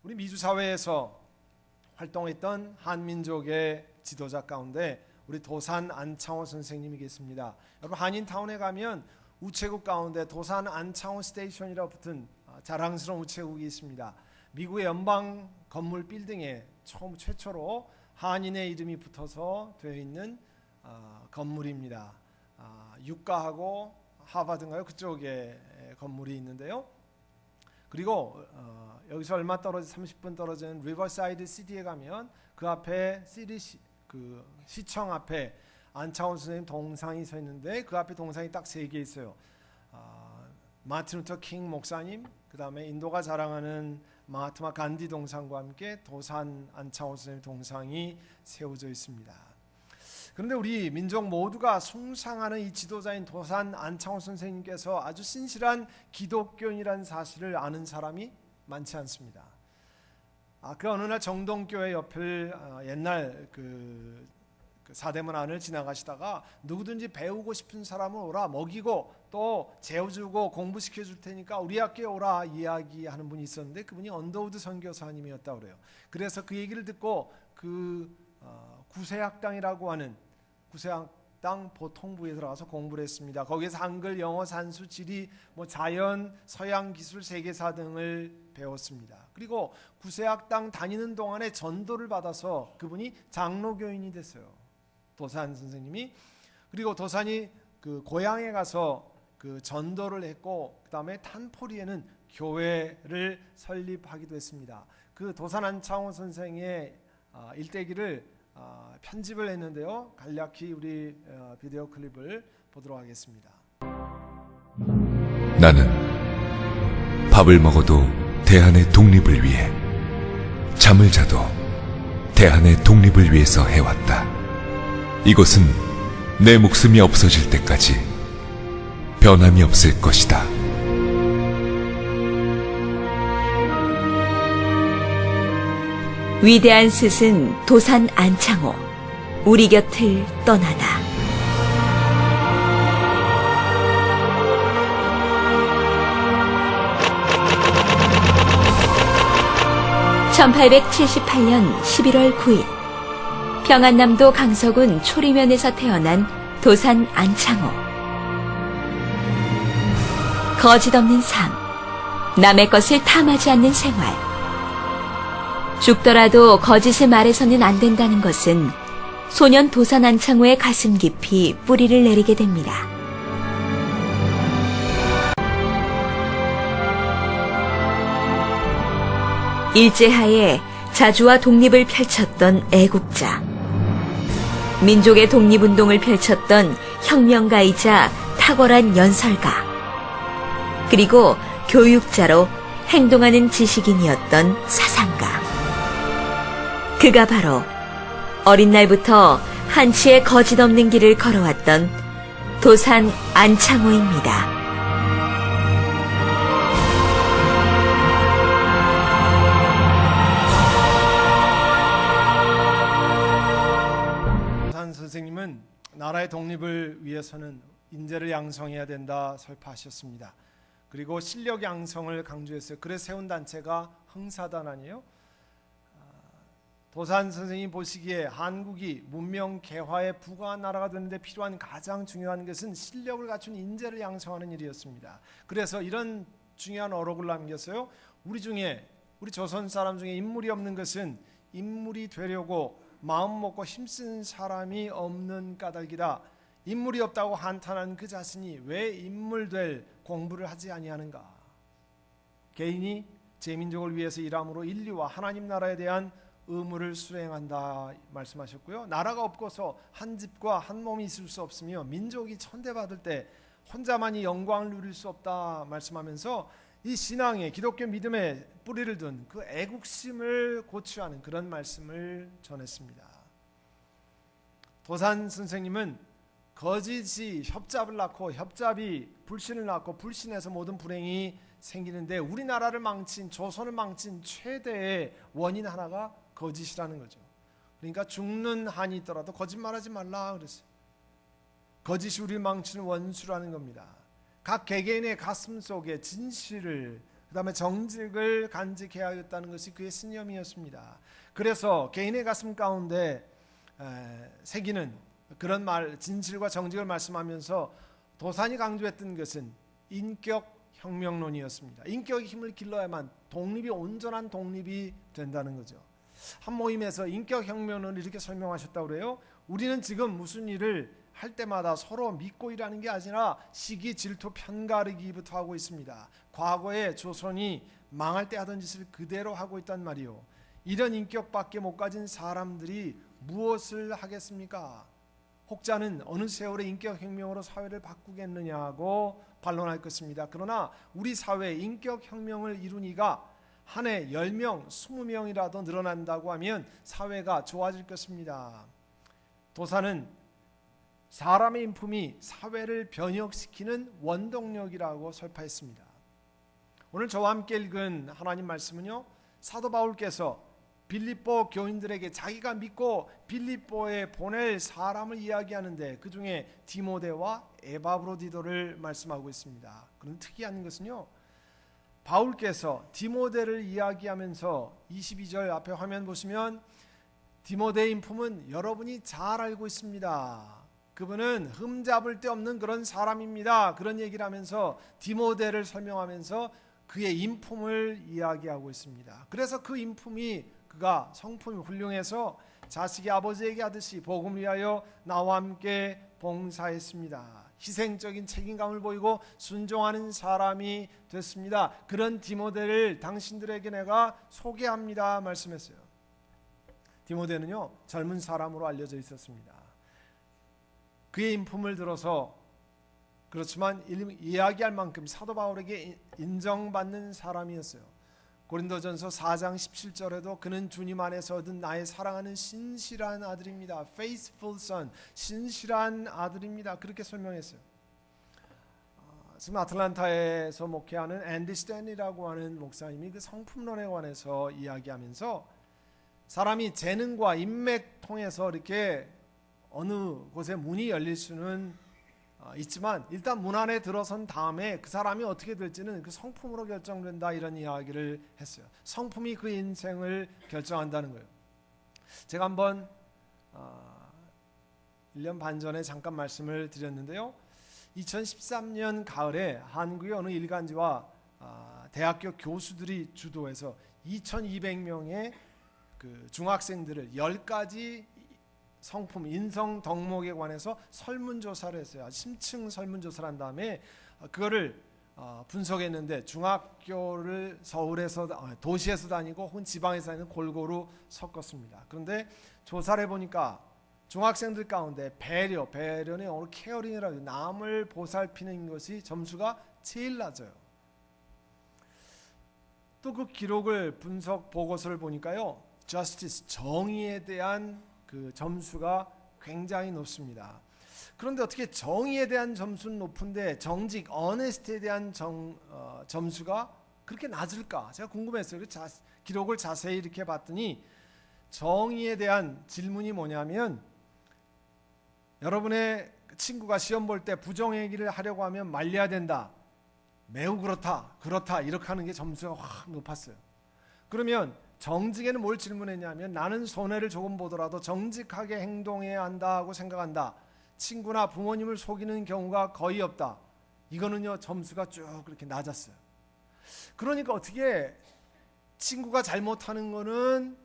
우리 미주 사회에서 활동했던 한민족의 지도자 가운데 우리 도산 안창호 선생님이 계십니다. 여러분 한인타운에 가면 우체국 가운데 도산 안창호 스테이션이라고 붙은 자랑스러운 우체국이 있습니다. 미국의 연방 건물 빌딩에 최초로 한인의 이름이 붙어서 되어 있는 건물입니다. 유가하고 하버드인가요? 그쪽에 건물이 있는데요. 그리고 여기서 얼마 떨어져 30분 떨어진 리버사이드 시티에 가면 그 앞에 시청 앞에 안창호 선생님 동상이 서 있는데 그 앞에 동상이 딱 3개 있어요. 마틴 루터 킹 목사님, 그 다음에 인도가 자랑하는 마하트마 간디 동상과 함께 도산 안창호 선생님 동상이 세워져 있습니다. 그런데 우리 민족 모두가 숭상하는 이 지도자인 도산 안창호 선생님께서 아주 신실한 기독교인이라는 사실을 아는 사람이 많지 않습니다. 그 어느 날 정동교회 옆을 옛날 그 사대문 안을 지나가시다가 누구든지 배우고 싶은 사람을 오라, 먹이고 또 재워주고 공부시켜 줄 테니까 우리 학교에 오라 이야기하는 분이 있었는데 그분이 언더우드 선교사님이었다고 그래요. 그래서 그 얘기를 듣고 그 구세학당이라고 하는 구세학당 보통부에 들어가서 공부를 했습니다. 거기에서 한글, 영어, 산수, 지리, 자연, 서양 기술, 세계사 등을 배웠습니다. 그리고 구세학당 다니는 동안에 전도를 받아서 그분이 장로교인이 됐어요. 도산 선생님이. 그리고 도산이 그 고향에 가서 그 전도를 했고 그 다음에 탄포리에는 교회를 설립하기도 했습니다. 그 도산 안창호 선생의 일대기를 편집을 했는데요. 간략히 우리 비디오 클립을 보도록 하겠습니다. 나는 밥을 먹어도 대한의 독립을 위해, 잠을 자도 대한의 독립을 위해서 해왔다. 이것은 내 목숨이 없어질 때까지 변함이 없을 것이다. 위대한 스승 도산 안창호, 우리 곁을 떠나다. (1878년 11월 9일) 평안남도 강서군 초리면에서 태어난 도산 안창호. 거짓 없는 삶, 남의 것을 탐하지 않는 생활. 죽더라도 거짓을 말해서는 안 된다는 것은 소년 도산 안창호의 가슴 깊이 뿌리를 내리게 됩니다. 일제하에 자주와 독립을 펼쳤던 애국자, 민족의 독립운동을 펼쳤던 혁명가이자 탁월한 연설가, 그리고 교육자로 행동하는 지식인이었던 사상가. 그가 바로 어린 날부터 한치의 거짓 없는 길을 걸어왔던 도산 안창호입니다. 도산 선생님은 나라의 독립을 위해서는 인재를 양성해야 된다 설파하셨습니다. 그리고 실력 양성을 강조했어요. 그래서 세운 단체가 흥사단 아니에요? 도산 선생님 보시기에 한국이 문명 개화의 부강한 나라가 되는데 필요한 가장 중요한 것은 실력을 갖춘 인재를 양성하는 일이었습니다. 그래서 이런 중요한 어록을 남겼어요. 우리 조선 사람 중에 인물이 없는 것은 인물이 되려고 마음 먹고 힘쓴 사람이 없는 까닭이다. 인물이 없다고 한탄한 그 자신이 왜 인물 될 공부를 하지 아니하는가. 개인이 제 민족을 위해서 일함으로 인류와 하나님 나라에 대한 의무를 수행한다 말씀하셨고요. 나라가 없고서 한 집과 한 몸이 있을 수 없으며 민족이 천대받을 때 혼자만이 영광을 누릴 수 없다 말씀하면서 이 신앙의 기독교 믿음의 뿌리를 둔 그 애국심을 고취하는 그런 말씀을 전했습니다. 도산 선생님은 거짓이 협잡을 낳고 협잡이 불신을 낳고 불신에서 모든 불행이 생기는데 우리나라를 망친, 조선을 망친 최대의 원인 하나가 거짓이라는 거죠. 그러니까 죽는 한이 있더라도 거짓말하지 말라 그랬어요. 거짓이 우리를 망치는 원수라는 겁니다. 각 개개인의 가슴 속에 진실을 그 다음에 정직을 간직해야 하겠다는 것이 그의 신념이었습니다. 그래서 개인의 가슴 가운데 새기는 그런 진실과 정직을 말씀하면서 도산이 강조했던 것은 인격혁명론이었습니다. 인격의 힘을 길러야만 온전한 독립이 된다는 거죠. 한 모임에서 인격혁명론을 이렇게 설명하셨다고 그래요. 우리는 지금 무슨 일을 할 때마다 서로 믿고 일하는 게 아니라 시기, 질투, 편가르기부터 하고 있습니다. 과거에 조선이 망할 때 하던 짓을 그대로 하고 있단 말이요. 이런 인격밖에 못 가진 사람들이 무엇을 하겠습니까? 혹자는 어느 세월에 인격혁명으로 사회를 바꾸겠느냐고 반론할 것입니다. 그러나 우리 사회에 인격혁명을 이룬 이가 한 해 10명, 20명이라도 늘어난다고 하면 사회가 좋아질 것입니다. 도사는 사람의 인품이 사회를 변혁시키는 원동력이라고 설파했습니다. 오늘 저와 함께 읽은 하나님 말씀은요, 사도 바울께서 빌립보 교인들에게 자기가 믿고 빌립보에 보낼 사람을 이야기하는데 그 중에 디모데와 에바브로디도를 말씀하고 있습니다. 그런 특이한 것은요, 바울께서 디모데를 이야기하면서 22절 앞에 화면 보시면 디모데의 인품은 여러분이 잘 알고 있습니다. 그분은 흠잡을 데 없는 그런 사람입니다. 그런 얘기를 하면서 디모데를 설명하면서 그의 인품을 이야기하고 있습니다. 그래서 그 인품이 그가 성품이 훌륭해서 자식이 아버지에게 하듯이 복음을 위하여 나와 함께 봉사했습니다. 희생적인 책임감을 보이고 순종하는 사람이 됐습니다. 그런 디모데를 당신들에게 내가 소개합니다 말씀했어요. 디모데는요, 젊은 사람으로 알려져 있었습니다. 그의 인품을 들어서 그렇지만 이야기할 만큼 사도 바울에게 인정받는 사람이었어요. 고린도전서 4장 17절에도 그는 주님 안에서 얻은 나의 사랑하는 신실한 아들입니다. Faithful son, 신실한 아들입니다. 그렇게 설명했어요. 지금 아틀란타에서 목회하는 앤디 스탠리라고 하는 목사님이 그 성품론에 관해서 이야기하면서 사람이 재능과 인맥 통해서 이렇게 어느 곳에 문이 열릴 수는 있지만 일단 문 안에 들어선 다음에 그 사람이 어떻게 될지는 그 성품으로 결정된다, 이런 이야기를 했어요. 성품이 그 인생을 결정한다는 거예요. 제가 한번 1년 반 전에 잠깐 말씀을 드렸는데요. 2013년 가을에 한국의 어느 일간지와 대학교 교수들이 주도해서 2200명의 그 중학생들을 10가지 성품, 인성 덕목에 관해서 설문조사를 했어요. 심층 설문조사를 한 다음에 그거를 분석했는데 중학교를 서울에서 도시에서 다니고 혹은 지방에서 다니는 골고루 섞었습니다. 그런데 조사를 해보니까 중학생들 가운데 배려는 오늘 케어링이라고 해요. 남을 보살피는 것이 점수가 제일 낮아요. 또 그 기록을 분석 보고서를 보니까요, justice, 정의에 대한 그 점수가 굉장히 높습니다. 그런데 어떻게 정의에 대한 점수는 높은데 정직, honesty에 대한 점수가 그렇게 낮을까? 제가 궁금했어요. 기록을 자세히 이렇게 봤더니 정의에 대한 질문이 뭐냐면, 여러분의 친구가 시험 볼 때 부정행위를 하려고 하면 말려야 된다, 매우 그렇다 이렇게 하는 게 점수가 확 높았어요. 그러면 정직에는 뭘 질문했냐면, 나는 손해를 조금 보더라도 정직하게 행동해야 한다고 생각한다. 친구나 부모님을 속이는 경우가 거의 없다. 이거는요, 점수가 쭉 그렇게 낮았어요. 그러니까 어떻게 친구가 잘못하는 거는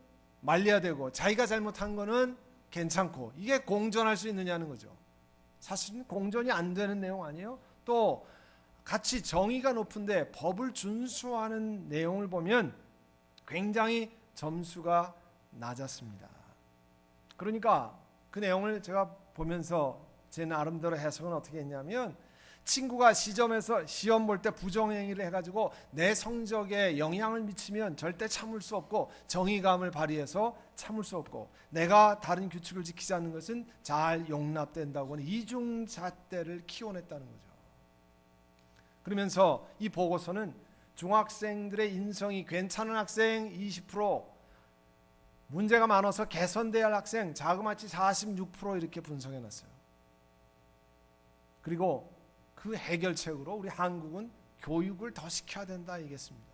말려야 되고 자기가 잘못한 거는 괜찮고, 이게 공존할 수 있느냐는 거죠. 사실은 공존이 안 되는 내용 아니에요? 또 같이 정의가 높은데 법을 준수하는 내용을 보면 굉장히 점수가 낮았습니다. 그러니까 그 내용을 제가 보면서 제 나름대로 해석은 어떻게 했냐면, 친구가 시험 볼 때 부정행위를 해가지고 내 성적에 영향을 미치면 절대 참을 수 없고, 정의감을 발휘해서 참을 수 없고, 내가 다른 규칙을 지키지 않는 것은 잘 용납된다고 하는 이중잣대를 키워냈다는 거죠. 그러면서 이 보고서는 중학생들의 인성이 괜찮은 학생 20%, 문제가 많아서 개선돼야 할 학생 자그마치 46% 이렇게 분석해놨어요. 그리고 그 해결책으로 우리 한국은 교육을 더 시켜야 된다 얘기했습니다.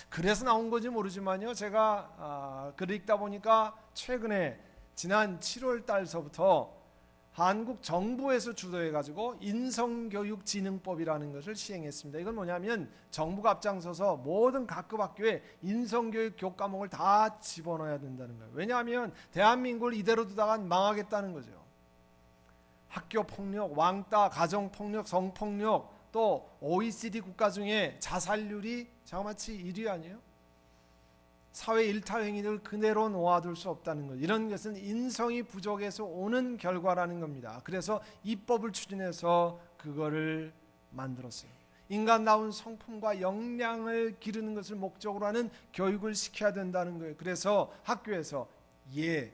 그래서 나온 건지 모르지만요, 제가 글을 읽다 보니까 최근에 지난 7월 달서부터 한국 정부에서 주도해가지고 인성교육진흥법이라는 것을 시행했습니다. 이건 뭐냐면 정부가 앞장서서 모든 각급 학교에 인성교육 교과목을 다 집어넣어야 된다는 거예요. 왜냐하면 대한민국을 이대로 두다가 망하겠다는 거죠. 학교폭력, 왕따, 가정폭력, 성폭력, 또 OECD 국가 중에 자살률이 자그마치 1위 아니에요? 사회 일탈 행위를 그대로 놓아둘 수 없다는 것. 이런 것은 인성이 부족해서 오는 결과라는 겁니다. 그래서 입법을 추진해서 그거를 만들었어요. 인간다운 성품과 역량을 기르는 것을 목적으로 하는 교육을 시켜야 된다는 거예요. 그래서 학교에서 예,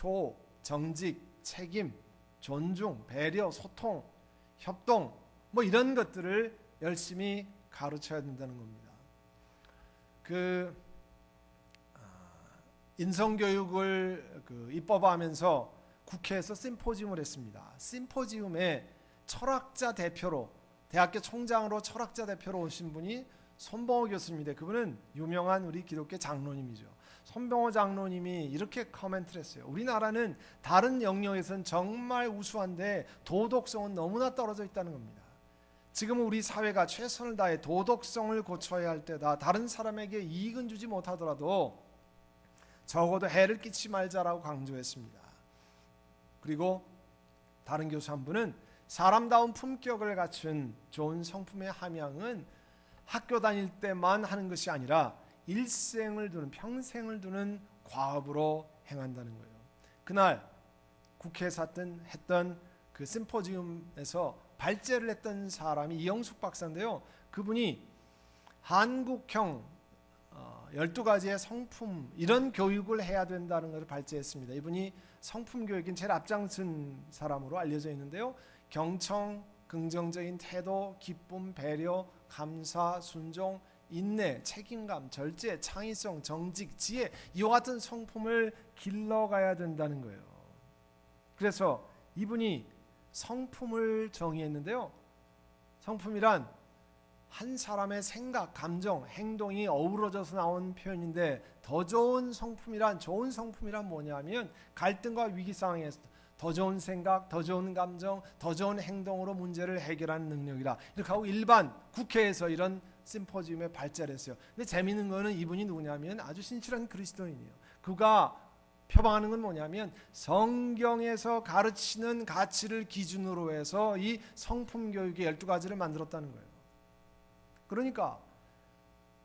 효, 정직, 책임, 존중, 배려, 소통, 협동 뭐 이런 것들을 열심히 가르쳐야 된다는 겁니다. 인성교육을 입법하면서 국회에서 심포지움을 했습니다. 심포지움에 철학자 대표로, 대학교 총장으로 철학자 대표로 오신 분이 손봉호 교수님인데, 그분은 유명한 우리 기독교 장로님이죠. 손봉호 장로님이 이렇게 코멘트를 했어요. 우리나라는 다른 영역에서는 정말 우수한데 도덕성은 너무나 떨어져 있다는 겁니다. 지금 우리 사회가 최선을 다해 도덕성을 고쳐야 할 때다. 다른 사람에게 이익은 주지 못하더라도 적어도 해를 끼치지 말자라고 강조했습니다. 그리고 다른 교수 한 분은 사람다운 품격을 갖춘 좋은 성품의 함양은 학교 다닐 때만 하는 것이 아니라 일생을 두는, 평생을 두는 과업으로 행한다는 거예요. 그날 국회에서 했던 그 심포지움에서 발제를 했던 사람이 이영숙 박사인데요. 그분이 한국형 12가지의 성품, 이런 교육을 해야 된다는 것을 발제했습니다. 이분이 성품 교육인 제일 앞장선 사람으로 알려져 있는데요. 경청, 긍정적인 태도, 기쁨, 배려, 감사, 순종, 인내, 책임감, 절제, 창의성, 정직, 지혜, 이와 같은 성품을 길러가야 된다는 거예요. 그래서 이분이 성품을 정의했는데요. 성품이란 한 사람의 생각, 감정, 행동이 어우러져서 나온 표현인데, 더 좋은 성품이란 뭐냐면 갈등과 위기 상황에서 더 좋은 생각, 더 좋은 감정, 더 좋은 행동으로 문제를 해결하는 능력이라, 이렇게 하고 일반 국회에서 이런 심포지움에 발제를 했어요. 근데 재미있는 거는 이분이 누구냐면 아주 신실한 그리스도인이에요. 그가 표방하는 건 뭐냐면 성경에서 가르치는 가치를 기준으로 해서 이 성품 교육의 12가지를 만들었다는 거예요. 그러니까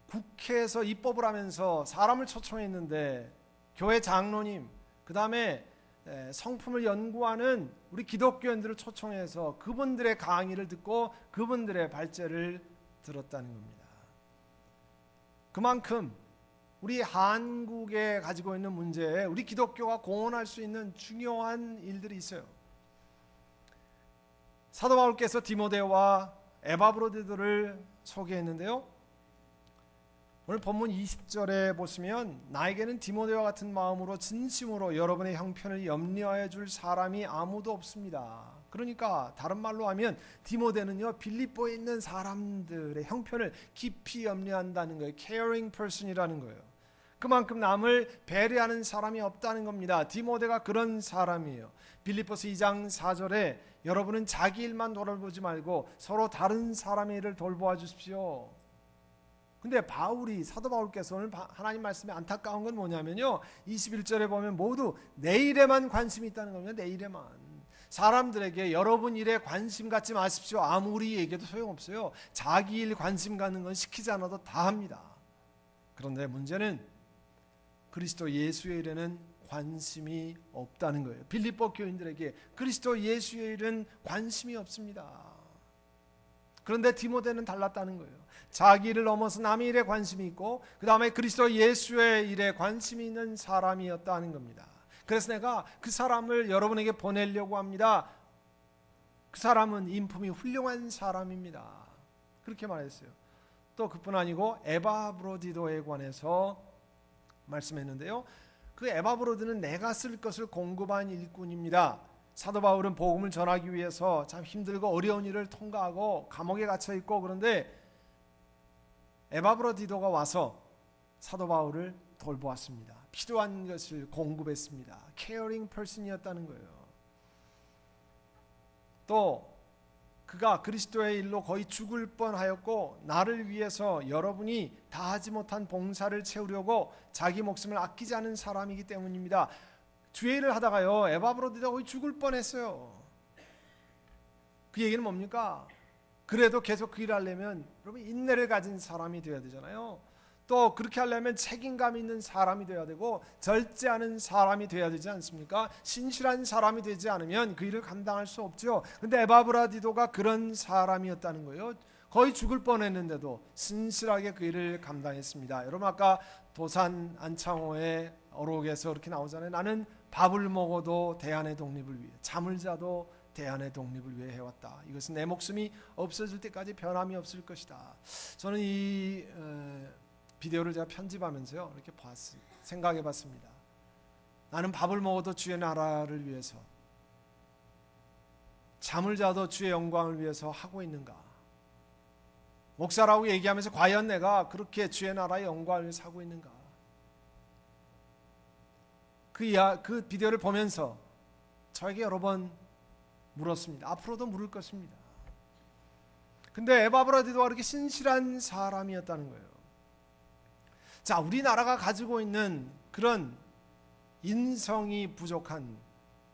국회에서 입법을 하면서 사람을 초청했는데 교회 장로님, 그 다음에 성품을 연구하는 우리 기독교인들을 초청해서 그분들의 강의를 듣고 그분들의 발제를 들었다는 겁니다. 그만큼 우리 한국에 가지고 있는 문제에 우리 기독교가 공헌할 수 있는 중요한 일들이 있어요. 사도 바울께서 디모데와 에바브로디도를 소개했는데요. 오늘 본문 20절에 보시면 나에게는 디모데와 같은 마음으로 진심으로 여러분의 형편을 염려하여 줄 사람이 아무도 없습니다. 그러니까 다른 말로 하면 디모데는요, 빌립보에 있는 사람들의 형편을 깊이 염려한다는 거예요. caring person이라는 거예요. 그만큼 남을 배려하는 사람이 없다는 겁니다. 디모데가 그런 사람이에요. 빌립보서 2장 4절에 여러분은 자기 일만 돌아보지 말고 서로 다른 사람의 일을 돌보아 주십시오. 근데 사도 바울께서 오늘 하나님 말씀에 안타까운 건 뭐냐면요, 21절에 보면 모두 내 일에만 관심이 있다는 겁니다. 내 일에만. 사람들에게 여러분 일에 관심 갖지 마십시오. 아무리 얘기해도 소용없어요. 자기 일 관심 갖는 건 시키지 않아도 다 합니다. 그런데 문제는 그리스도 예수의 일에는 관심이 없다는 거예요. 빌립보 교인들에게 그리스도 예수의 일은 관심이 없습니다. 그런데 디모데는 달랐다는 거예요. 자기 일을 넘어서 남의 일에 관심이 있고 그 다음에 그리스도 예수의 일에 관심이 있는 사람이었다는 겁니다. 그래서 내가 그 사람을 여러분에게 보내려고 합니다. 그 사람은 인품이 훌륭한 사람입니다. 그렇게 말했어요. 또 그뿐 아니고 에바브로디도에 관해서 말씀했는데요. 그 에바브로드는 내가 쓸 것을 공급한 일꾼입니다. 사도 바울은 복음을 전하기 위해서 참 힘들고 어려운 일을 통과하고 감옥에 갇혀 있고, 그런데 에바브로디도가 와서 사도 바울을 돌보았습니다. 필요한 것을 공급했습니다. 케어링 퍼슨이었다는 거예요. 또 그가 그리스도의 일로 거의 죽을 뻔하였고 나를 위해서 여러분이 다 하지 못한 봉사를 채우려고 자기 목숨을 아끼지 않은 사람이기 때문입니다. 주의 일을 하다가요, 에바브로디도가 거의 죽을 뻔했어요. 그 얘기는 뭡니까? 그래도 계속 그 일을 하려면 여러분 인내를 가진 사람이 되어야 되잖아요. 또 그렇게 하려면 책임감 있는 사람이 되어야 되고 절제하는 사람이 되어야 되지 않습니까? 신실한 사람이 되지 않으면 그 일을 감당할 수 없죠. 근데 에바브라디도가 그런 사람이었다는 거예요. 거의 죽을 뻔했는데도 신실하게 그 일을 감당했습니다. 여러분 아까 도산 안창호의 어록에서 이렇게 나오잖아요. 나는 밥을 먹어도 대한의 독립을 위해, 잠을 자도 대한의 독립을 위해 해왔다. 이것은 내 목숨이 없어질 때까지 변함이 없을 것이다. 저는 이 비디오를 제가 편집하면서요 이렇게 생각해봤습니다. 나는 밥을 먹어도 주의 나라를 위해서, 잠을 자도 주의 영광을 위해서 하고 있는가? 목사라고 얘기하면서 과연 내가 그렇게 주의 나라의 영광을 위해서 하고 있는가? 그 비디오를 보면서 저에게 여러 번 물었습니다. 앞으로도 물을 것입니다. 근데 에바브라디도가 그렇게 신실한 사람이었다는 거예요. 자, 우리나라가 가지고 있는 그런 인성이 부족한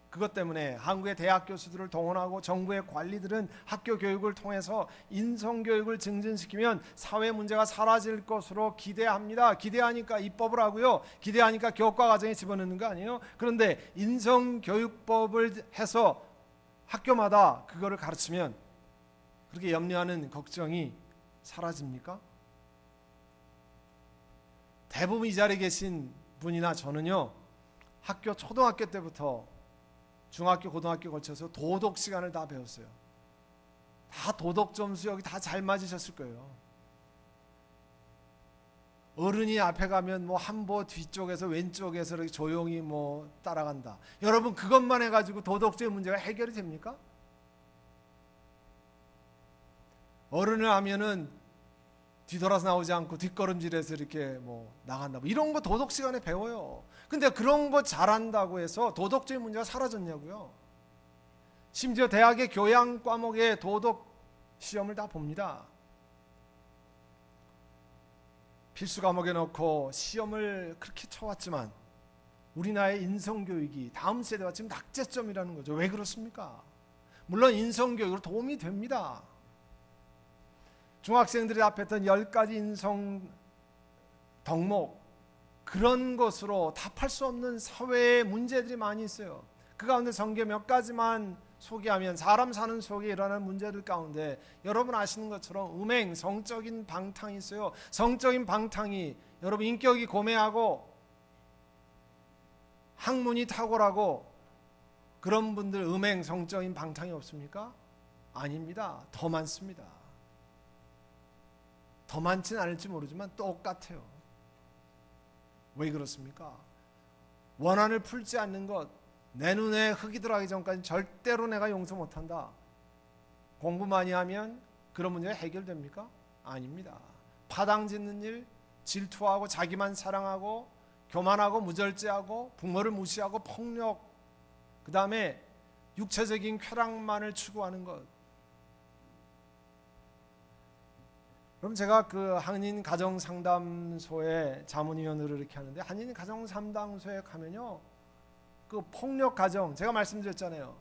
그것 때문에 한국의 대학 교수들을 동원하고 정부의 관리들은 학교 교육을 통해서 인성 교육을 증진시키면 사회 문제가 사라질 것으로 기대합니다. 기대하니까 입법을 하고요. 기대하니까 교과 과정에 집어넣는 거 아니에요? 그런데 인성 교육법을 해서 학교마다 그거를 가르치면 그렇게 염려하는 걱정이 사라집니까? 대부분 이 자리에 계신 분이나 저는요, 학교 초등학교 때부터 중학교 고등학교 걸쳐서 도덕 시간을 다 배웠어요. 다 도덕 점수 여기 다 잘 맞으셨을 거예요. 어른이 앞에 가면 뭐 한보 뒤쪽에서 왼쪽에서 이렇게 조용히 뭐 따라간다. 여러분 그것만 해가지고 도덕적인 문제가 해결이 됩니까? 어른을 하면은 뒤돌아서 나오지 않고 뒷걸음질해서 이렇게 뭐 나간다. 뭐 이런 거 도덕 시간에 배워요. 근데 그런 거 잘한다고 해서 도덕적인 문제가 사라졌냐고요? 심지어 대학의 교양 과목에 도덕 시험을 다 봅니다. 필수 과목에 넣고 시험을 그렇게 쳐왔지만 우리나라의 인성교육이 다음 세대와 지금 낙제점이라는 거죠. 왜 그렇습니까? 물론 인성교육으로 도움이 됩니다. 중학생들이 앞에 했던 10가지 인성 덕목, 그런 것으로 답할 수 없는 사회의 문제들이 많이 있어요. 그 가운데 성경 몇 가지만 소개하면 사람 사는 속에 일어나는 문제들 가운데 여러분 아시는 것처럼 음행, 성적인 방탕이 있어요. 성적인 방탕이, 여러분 인격이 고매하고 학문이 탁월하고 그런 분들 음행, 성적인 방탕이 없습니까? 아닙니다. 더 많습니다. 더 많지는 않을지 모르지만 똑같아요. 왜 그렇습니까? 원한을 풀지 않는 것, 내 눈에 흙이 들어가기 전까지 절대로 내가 용서 못한다. 공부 많이 하면 그런 문제가 해결됩니까? 아닙니다. 파당짓는 일, 질투하고 자기만 사랑하고 교만하고 무절제하고 부모를 무시하고 폭력, 그 다음에 육체적인 쾌락만을 추구하는 것. 그럼 제가 그 한인 가정상담소의 자문위원으로 이렇게 하는데, 한인 가정상담소에 가면요, 그 폭력 가정, 제가 말씀드렸잖아요.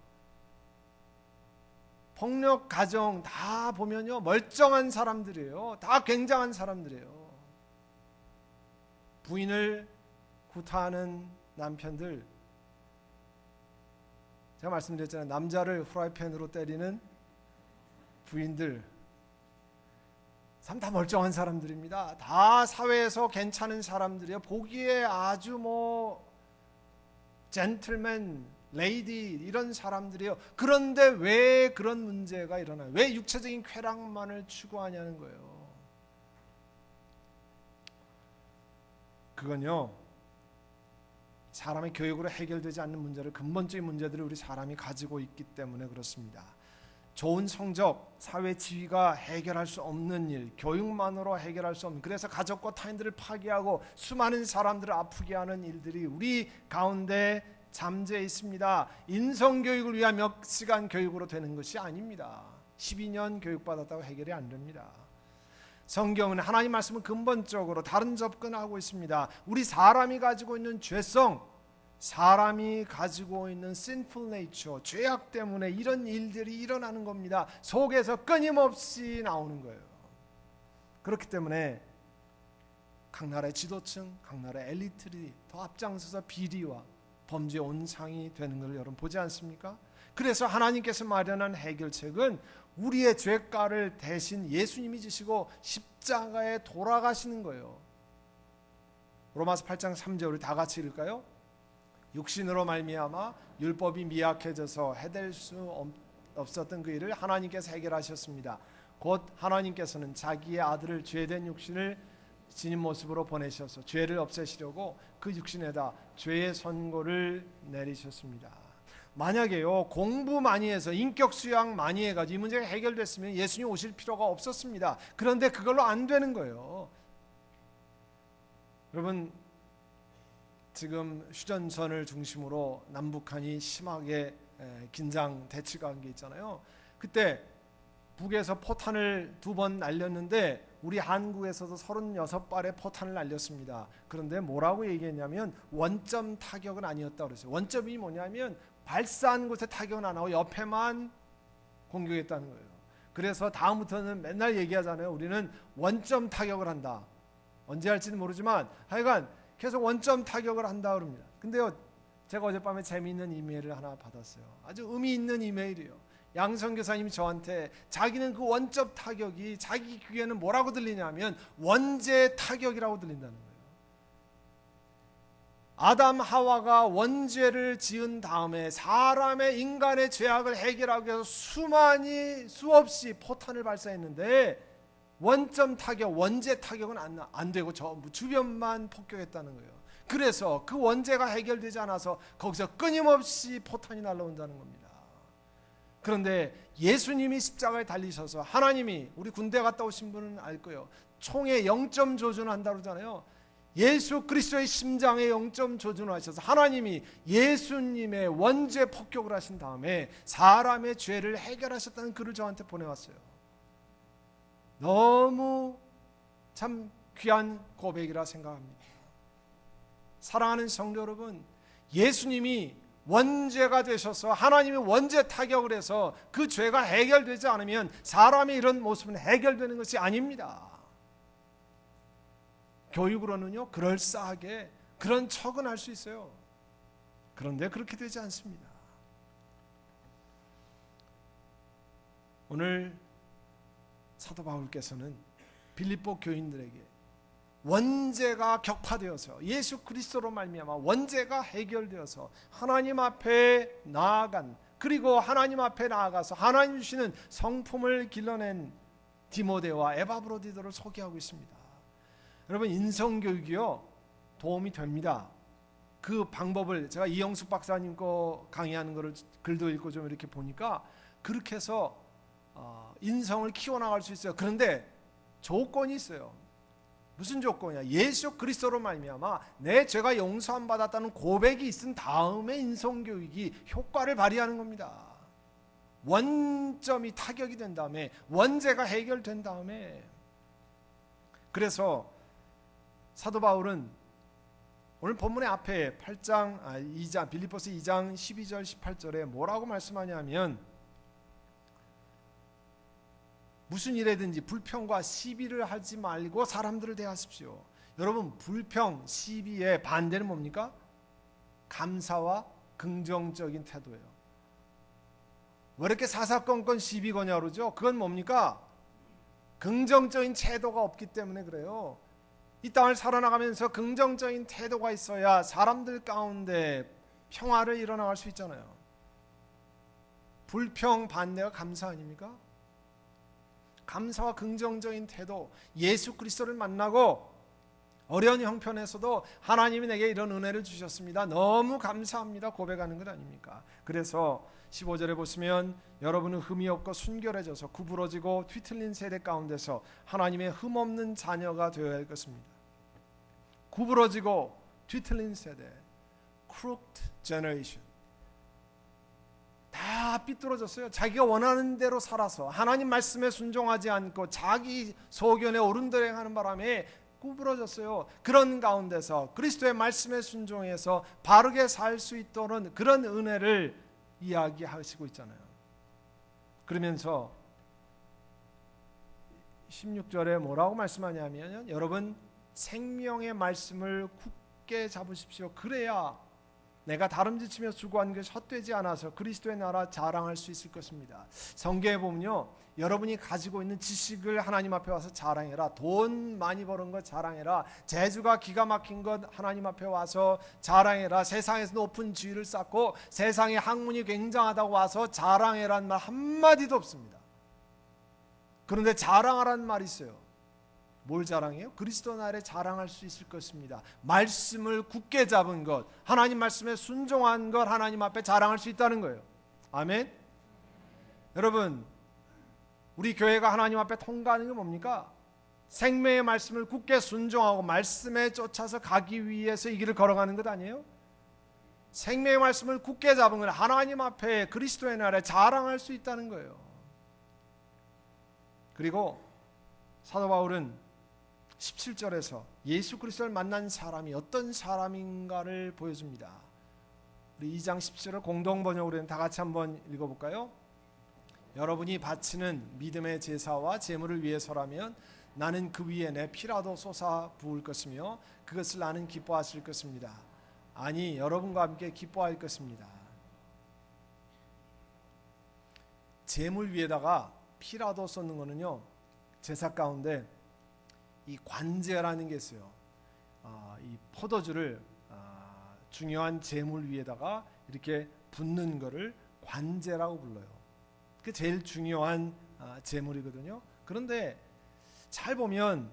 폭력 가정 다 보면요, 멀쩡한 사람들이에요. 다 굉장한 사람들이에요. 부인을 구타하는 남편들, 제가 말씀드렸잖아요. 남자를 프라이팬으로 때리는 부인들, 참 다 멀쩡한 사람들입니다. 다 사회에서 괜찮은 사람들이에요. 보기에 아주 뭐 젠틀맨, 레이디 이런 사람들이에요. 그런데 왜 그런 문제가 일어나요? 왜 육체적인 쾌락만을 추구하냐는 거예요. 그건요, 사람의 교육으로 해결되지 않는 문제를, 근본적인 문제들을 우리 사람이 가지고 있기 때문에 그렇습니다. 좋은 성적, 사회 지위가 해결할 수 없는 일, 교육만으로 해결할 수 없는, 그래서 가족과 타인들을 파괴하고 수많은 사람들을 아프게 하는 일들이 우리 가운데 잠재해 있습니다. 인성교육을 위한 몇 시간 교육으로 되는 것이 아닙니다. 12년 교육받았다고 해결이 안 됩니다. 성경은 하나님 말씀은 근본적으로 다른 접근하고 있습니다. 우리 사람이 가지고 있는 죄성, 사람이 가지고 있는 sinful nature, 죄악 때문에 이런 일들이 일어나는 겁니다. 속에서 끊임없이 나오는 거예요. 그렇기 때문에 각 나라의 지도층, 각 나라의 엘리트들이 더 앞장서서 비리와 범죄 온상이 되는 걸 여러분 보지 않습니까? 그래서 하나님께서 마련한 해결책은 우리의 죄가를 대신 예수님이 지시고 십자가에 돌아가시는 거예요. 로마서 8장 3절 우리 다 같이 읽을까요? 육신으로 말미암아 율법이 미약해져서 해낼 수 없었던 그 일을 하나님께서 해결하셨습니다. 곧 하나님께서는 자기의 아들을 죄된 육신을 지닌 모습으로 보내셔서 죄를 없애시려고 그 육신에다 죄의 선고를 내리셨습니다. 만약에요 공부 많이 해서 인격 수양 많이 해가지고 이 문제가 해결됐으면 예수님 오실 필요가 없었습니다. 그런데 그걸로 안 되는 거예요. 여러분 지금 휴전선을 중심으로 남북한이 심하게 긴장 대치가 한 게 있잖아요. 그때 북에서 포탄을 2번 날렸는데 우리 한국에서도 36발의 포탄을 날렸습니다. 그런데 뭐라고 얘기했냐면 원점 타격은 아니었다고 그랬어요. 원점이 뭐냐면 발사한 곳에 타격은 안 하고 옆에만 공격했다는 거예요. 그래서 다음부터는 맨날 얘기하잖아요. 우리는 원점 타격을 한다. 언제 할지는 모르지만 하여간 계속 원점 타격을 한다 그럽니다. 근데요 제가 어젯밤에 재미있는 이메일을 하나 받았어요. 아주 의미 있는 이메일이에요. 양 선교사님이 저한테 자기는 그 원점 타격이 자기 귀에는 뭐라고 들리냐면 원죄 타격이라고 들린다는 거예요. 아담 하와가 원죄를 지은 다음에 사람의 인간의 죄악을 해결하기 위해서 수없이 포탄을 발사했는데 원점 타격, 원죄 타격은 안 되고 전부 주변만 폭격했다는 거예요. 그래서 그 원죄가 해결되지 않아서 거기서 끊임없이 포탄이 날라온다는 겁니다. 그런데 예수님이 십자가에 달리셔서 하나님이 우리 군대 갔다 오신 분은 알 거예요. 총에 0점 조준을 한다고 그러잖아요. 예수 그리스도의 심장에 0점 조준을 하셔서 하나님이 예수님의 원죄 폭격을 하신 다음에 사람의 죄를 해결하셨다는 글을 저한테 보내왔어요. 너무 참 귀한 고백이라 생각합니다. 사랑하는 성도 여러분, 예수님이 원죄가 되셔서 하나님이 원죄 타격을 해서 그 죄가 해결되지 않으면 사람의 이런 모습은 해결되는 것이 아닙니다. 교육으로는요 그럴싸하게 그런 척은 할 수 있어요. 그런데 그렇게 되지 않습니다. 오늘 사도 바울께서는 빌립보 교인들에게 원죄가 격파되어서 예수 그리스도로 말미암아 원죄가 해결되어서 하나님 앞에 나아간, 그리고 하나님 앞에 나아가서 하나님 주시는 성품을 길러낸 디모데와 에바브로디도를 소개하고 있습니다. 여러분 인성교육이요 도움이 됩니다. 그 방법을 제가 이영숙 박사님 거 강의하는 거를 글도 읽고 좀 이렇게 보니까 그렇게 해서 인성을 키워나갈 수 있어요. 그런데 조건이 있어요. 무슨 조건이야? 예수 그리스도로 말미암아 내 죄가 용서함 받았다는 고백이 있은 다음에 인성교육이 효과를 발휘하는 겁니다. 원점이 타격이 된 다음에 원죄가 해결된 다음에. 그래서 사도 바울은 오늘 본문의 앞에 2장 빌립보서 2장 12절 18절에 뭐라고 말씀하냐면 무슨 일에든지 불평과 시비를 하지 말고 사람들을 대하십시오. 여러분 불평, 시비의 반대는 뭡니까? 감사와 긍정적인 태도예요. 왜 이렇게 사사건건 시비 거냐 그러죠? 그건 뭡니까? 긍정적인 태도가 없기 때문에 그래요. 이 땅을 살아나가면서 긍정적인 태도가 있어야 사람들 가운데 평화를 이뤄나갈 수 있잖아요. 불평 반대가 감사 아닙니까? 감사와 긍정적인 태도, 예수 그리스도를 만나고 어려운 형편에서도 하나님이 내게 이런 은혜를 주셨습니다. 너무 감사합니다. 고백하는 것 아닙니까? 그래서 15절에 보시면 여러분은 흠이 없고 순결해져서 구부러지고 뒤틀린 세대 가운데서 하나님의 흠 없는 자녀가 되어야 할 것입니다. 구부러지고 뒤틀린 세대, crooked generation. 다 삐뚤어졌어요. 자기가 원하는 대로 살아서 하나님 말씀에 순종하지 않고 자기 소견에 오른대행하는 바람에 구부러졌어요. 그런 가운데서 그리스도의 말씀에 순종해서 바르게 살 수 있도록 그런 은혜를 이야기하시고 있잖아요. 그러면서 16절에 뭐라고 말씀하냐면 여러분 생명의 말씀을 굳게 잡으십시오. 그래야 내가 다름지치며 수고한 것이 헛되지 않아서 그리스도의 나라 자랑할 수 있을 것입니다. 성경에 보면요, 여러분이 가지고 있는 지식을 하나님 앞에 와서 자랑해라. 돈 많이 버는 것 자랑해라. 재주가 기가 막힌 것 하나님 앞에 와서 자랑해라. 세상에서 높은 지위를 쌓고 세상의 학문이 굉장하다고 와서 자랑해라는 말 한마디도 없습니다. 그런데 자랑하라는 말이 있어요. 뭘 자랑해요? 그리스도 나라에 자랑할 수 있을 것입니다. 말씀을 굳게 잡은 것, 하나님 말씀에 순종한 것 하나님 앞에 자랑할 수 있다는 거예요. 아멘. 여러분, 우리 교회가 하나님 앞에 통과하는 게 뭡니까? 생명의 말씀을 굳게 순종하고 말씀에 쫓아서 가기 위해서 이 길을 걸어가는 것 아니에요? 생명의 말씀을 굳게 잡은 건 하나님 앞에 그리스도의 나라에 자랑할 수 있다는 거예요. 그리고 사도 바울은 17절에서 예수 그리스도를 만난 사람이 어떤 사람인가를 보여줍니다. 우리 2장 10절을 공동 번역으로 다 같이 한번 읽어볼까요? 여러분이 바치는 믿음의 제사와 제물을 위해서라면 나는 그 위에 내 피라도 쏟아 부을 것이며 그것을 나는 기뻐하실 것입니다. 아니 여러분과 함께 기뻐할 것입니다. 제물 위에다가 피라도 쏟는 거는요, 제사 가운데 이 관제라는 게 있어요. 이 포도주를 중요한 제물 위에다가 이렇게 붓는 거를 관제라고 불러요. 그게 제일 중요한 제물이거든요. 그런데 잘 보면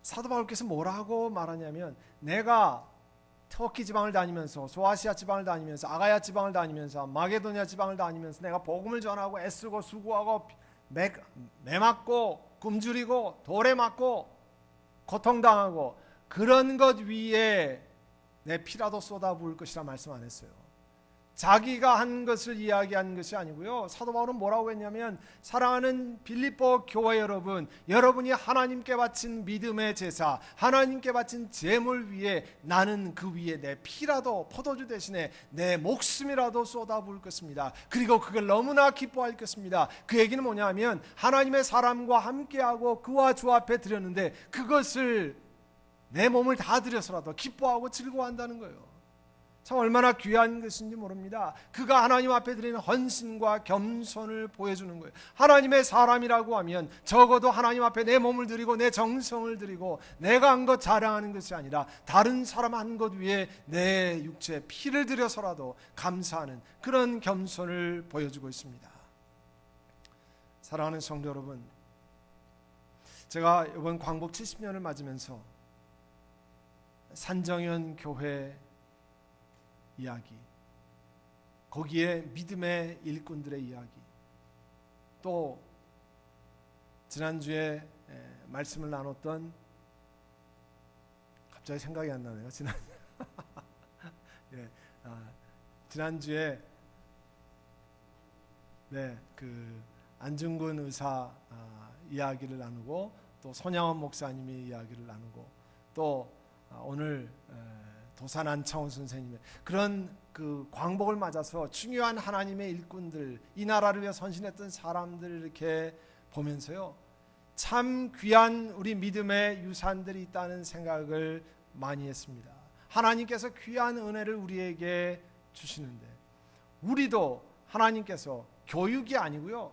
사도 바울께서 뭐라고 말하냐면 내가 터키 지방을 다니면서 소아시아 지방을 다니면서 아가야 지방을 다니면서 마게도니아 지방을 다니면서 내가 복음을 전하고 애쓰고 수고하고 매 맞고 굶주리고 돌에 맞고 고통당하고 그런 것 위에 내 피라도 쏟아 부을 것이라 말씀 안 했어요. 자기가 한 것을 이야기한 것이 아니고요. 사도 바울은 뭐라고 했냐면 사랑하는 빌립보 교회 여러분, 여러분이 하나님께 바친 믿음의 제사, 하나님께 바친 제물 위에 나는 그 위에 내 피라도 포도주 대신에 내 목숨이라도 쏟아 부을 것입니다. 그리고 그걸 너무나 기뻐할 것입니다. 그 얘기는 뭐냐면 하나님의 사람과 함께하고 그와 주 앞에 드렸는데 그것을 내 몸을 다 드려서라도 기뻐하고 즐거워한다는 거예요. 참 얼마나 귀한 것인지 모릅니다. 그가 하나님 앞에 드리는 헌신과 겸손을 보여주는 거예요. 하나님의 사람이라고 하면 적어도 하나님 앞에 내 몸을 드리고 내 정성을 드리고 내가 한 것 자랑하는 것이 아니라 다른 사람 한 것 위에 내 육체 피를 들여서라도 감사하는 그런 겸손을 보여주고 있습니다. 사랑하는 성도 여러분, 제가 이번 광복 70년을 맞으면서 산정현 교회 이야기, 거기에 믿음의 일꾼들의 이야기, 또 지난주에 말씀을 나눴던, 갑자기 생각이 안 나네요. 지난주에 그 안중근 의사 이야기를 나누고 또 손양원 목사님의 이야기를 나누고 또 오늘 도산 안창호 선생님의 그런 그 광복을 맞아서 중요한 하나님의 일꾼들, 이 나라를 위해 선신했던 사람들을 이렇게 보면서요, 참 귀한 우리 믿음의 유산들이 있다는 생각을 많이 했습니다. 하나님께서 귀한 은혜를 우리에게 주시는데 우리도 하나님께서 교육이 아니고요,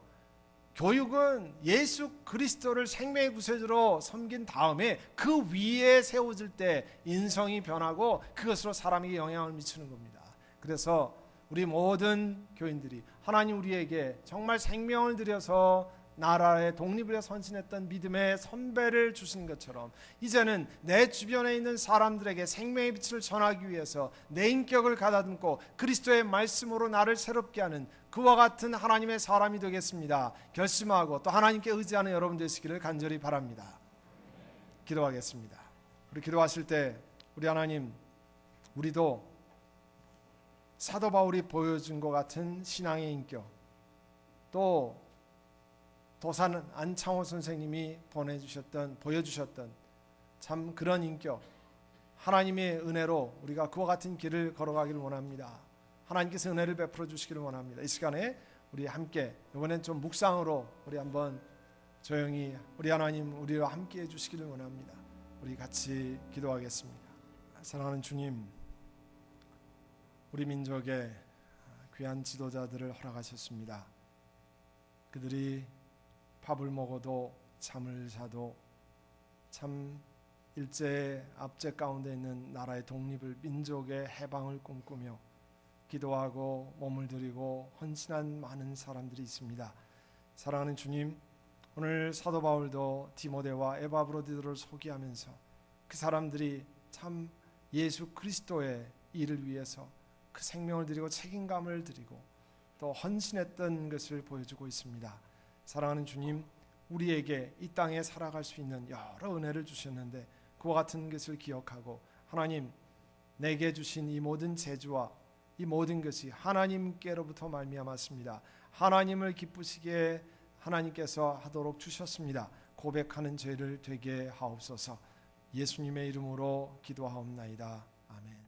교육은 예수 그리스도를 생명의 구세주로 섬긴 다음에 그 위에 세워질 때 인성이 변하고 그것으로 사람에게 영향을 미치는 겁니다. 그래서 우리 모든 교인들이 하나님 우리에게 정말 생명을 들여서 나라의 독립을 위해 헌신했던 믿음의 선배를 주신 것처럼 이제는 내 주변에 있는 사람들에게 생명의 빛을 전하기 위해서 내 인격을 가다듬고 그리스도의 말씀으로 나를 새롭게 하는 그와 같은 하나님의 사람이 되겠습니다. 결심하고 또 하나님께 의지하는 여러분 되시기를 간절히 바랍니다. 기도하겠습니다. 우리 기도하실 때 우리 하나님, 우리도 사도 바울이 보여준 것 같은 신앙의 인격, 또 도산 안창호 선생님이 보여주셨던 참 그런 인격, 하나님의 은혜로 우리가 그와 같은 길을 걸어가기를 원합니다. 하나님께서 은혜를 베풀어 주시기를 원합니다. 이 시간에 우리 함께, 이번엔 좀 묵상으로 우리 한번 조용히 우리 하나님 우리와 함께 해주시기를 원합니다. 우리 같이 기도하겠습니다. 사랑하는 주님, 우리 민족의 귀한 지도자들을 허락하셨습니다. 그들이 밥을 먹어도 잠을 자도 참 일제의 압제 가운데 있는 나라의 독립을, 민족의 해방을 꿈꾸며 기도하고 몸을 들이고 헌신한 많은 사람들이 있습니다. 사랑하는 주님, 오늘 사도 바울도 디모데와 에바브로디들을 소개하면서 그 사람들이 참 예수 그리스도의 일을 위해서 그 생명을 드리고 책임감을 드리고 또 헌신했던 것을 보여주고 있습니다. 사랑하는 주님, 우리에게 이 땅에 살아갈 수 있는 여러 은혜를 주셨는데 그와 같은 것을 기억하고 하나님, 내게 주신 이 모든 재주와 이 모든 것이 하나님께로부터 말미암았습니다. 하나님을 기쁘시게 하나님께서 하도록 주셨습니다. 고백하는 죄를 되게 하옵소서. 예수님의 이름으로 기도하옵나이다. 아멘.